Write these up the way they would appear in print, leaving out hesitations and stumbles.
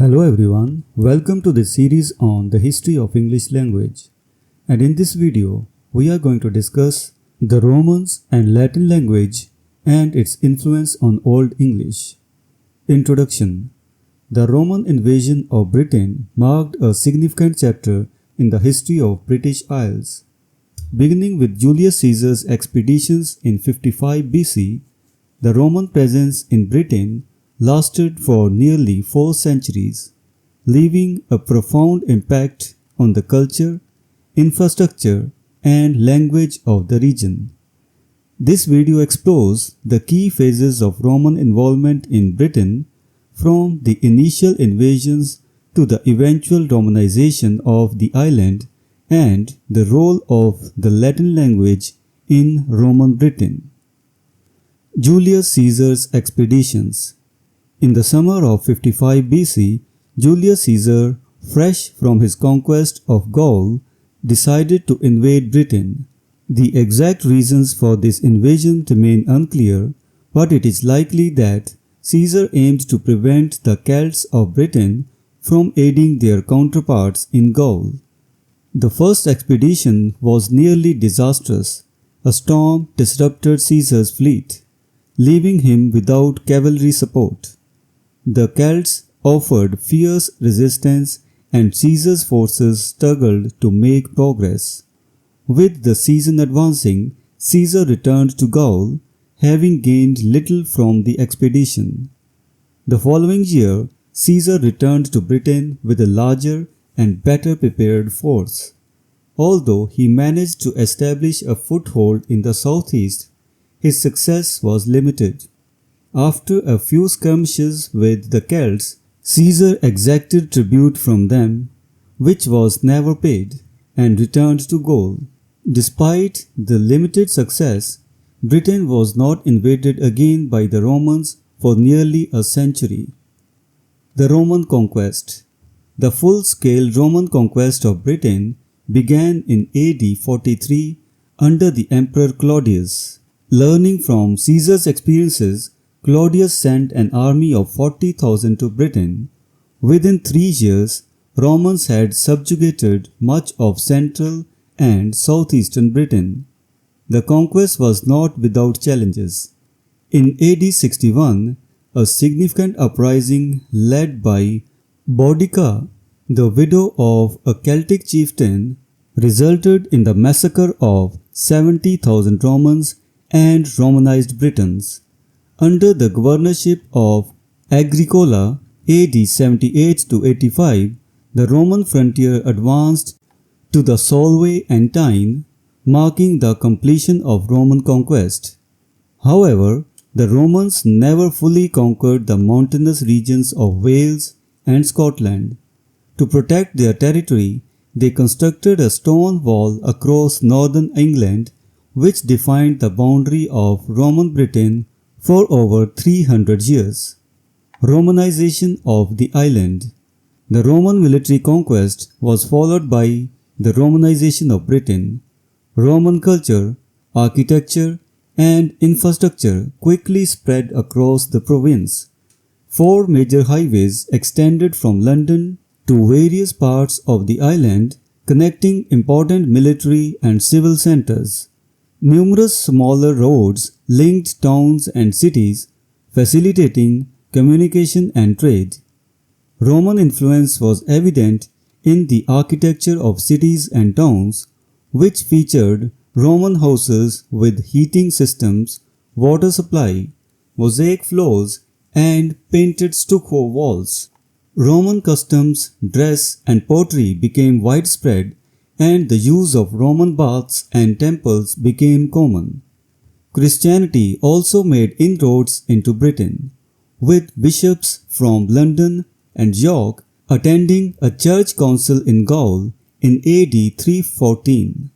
Hello everyone, welcome to this series on the history of English language. And in this video, we are going to discuss the Romans and Latin language and its influence on Old English. Introduction. The Roman invasion of Britain marked a significant chapter in the history of British Isles. Beginning with Julius Caesar's expeditions in 55 BC, the Roman presence in Britain lasted for nearly 4 centuries, leaving a profound impact on the culture, infrastructure, and language of the region. This video explores the key phases of Roman involvement in Britain, from the initial invasions to the eventual Romanization of the island and the role of the Latin language in Roman Britain. Julius Caesar's expeditions. In the summer of 55 BC, Julius Caesar, fresh from his conquest of Gaul, decided to invade Britain. The exact reasons for this invasion remain unclear, but it is likely that Caesar aimed to prevent the Celts of Britain from aiding their counterparts in Gaul. The first expedition was nearly disastrous. A storm disrupted Caesar's fleet, leaving him without cavalry support. The Celts offered fierce resistance and Caesar's forces struggled to make progress. With the season advancing, Caesar returned to Gaul, having gained little from the expedition. The following year, Caesar returned to Britain with a larger and better prepared force. Although he managed to establish a foothold in the southeast, his success was limited. After a few skirmishes with the Celts, Caesar exacted tribute from them, which was never paid, and returned to Gaul. Despite the limited success, Britain was not invaded again by the Romans for nearly a century. The Roman Conquest. The full-scale Roman conquest of Britain began in AD 43 under the Emperor Claudius. Learning from Caesar's experiences, Claudius sent an army of 40,000 to Britain. Within 3 years, Romans had subjugated much of central and southeastern Britain. The conquest was not without challenges. In AD 61, a significant uprising led by Boudicca, the widow of a Celtic chieftain, resulted in the massacre of 70,000 Romans and Romanized Britons. Under the governorship of Agricola, AD 78 to 85, the Roman frontier advanced to the Solway and Tyne, marking the completion of Roman conquest. However, the Romans never fully conquered the mountainous regions of Wales and Scotland. To protect their territory, they constructed a stone wall across northern England, which defined the boundary of Roman Britain for over 300 years. Romanization of the island. The Roman military conquest was followed by the Romanization of Britain. Roman culture, architecture, and infrastructure quickly spread across the province. 4 major highways extended from London to various parts of the island, connecting important military and civil centers. Numerous smaller roads linked towns and cities, facilitating communication and trade. Roman influence was evident in the architecture of cities and towns, which featured Roman houses with heating systems, water supply, mosaic floors, and painted stucco walls. Roman customs, dress, and pottery became widespread, and the use of Roman baths and temples became common. Christianity also made inroads into Britain, with bishops from London and York attending a church council in Gaul in AD 314.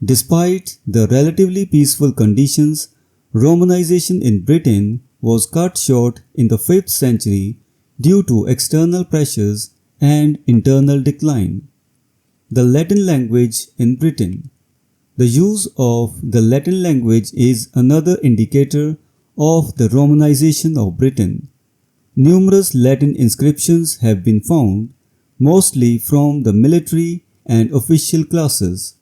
Despite the relatively peaceful conditions, Romanization in Britain was cut short in the 5th century due to external pressures and internal decline. The Latin language in Britain. The use of the Latin language is another indicator of the Romanization of Britain. numerous Latin inscriptions have been found, mostly from the military and official classes.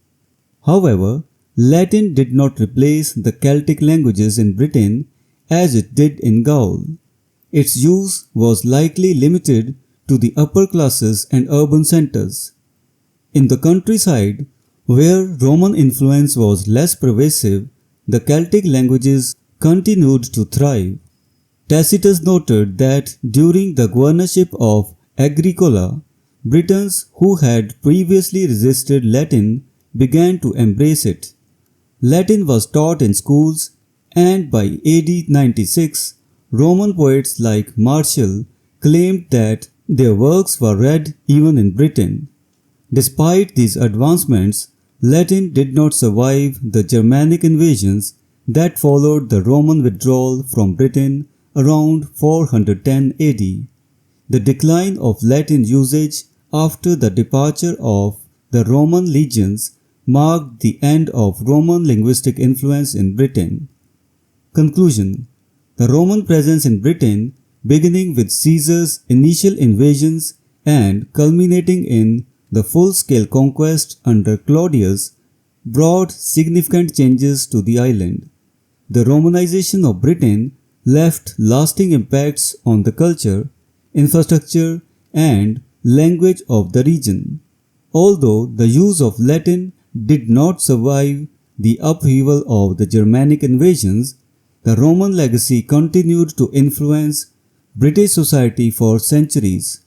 However, Latin did not replace the Celtic languages in Britain as it did in Gaul. Its use was likely limited to the upper classes and urban centers. In the countryside, where Roman influence was less pervasive, the Celtic languages continued to thrive. Tacitus noted that during the governorship of Agricola, Britons who had previously resisted Latin began to embrace it. Latin was taught in schools, and by AD 96, Roman poets like Martial claimed that their works were read even in Britain. Despite these advancements, Latin did not survive the Germanic invasions that followed the Roman withdrawal from Britain around 410 AD. The decline of Latin usage after the departure of the Roman legions marked the end of Roman linguistic influence in Britain. Conclusion: the Roman presence in Britain, beginning with Caesar's initial invasions and culminating in the full-scale conquest under Claudius, brought significant changes to the island. The Romanization of Britain left lasting impacts on the culture, infrastructure, and language of the region. Although the use of Latin did not survive the upheaval of the Germanic invasions, the Roman legacy continued to influence British society for centuries.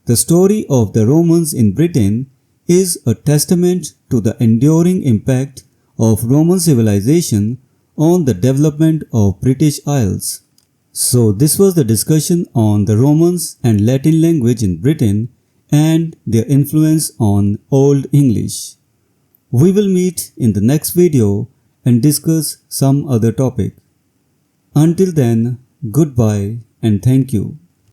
The story of the Romans in Britain is a testament to the enduring impact of Roman civilization on the development of British Isles. So this was the discussion on the Romans and Latin language in Britain and their influence on Old English. We will meet in the next video and discuss some other topic. Until then, goodbye and thank you.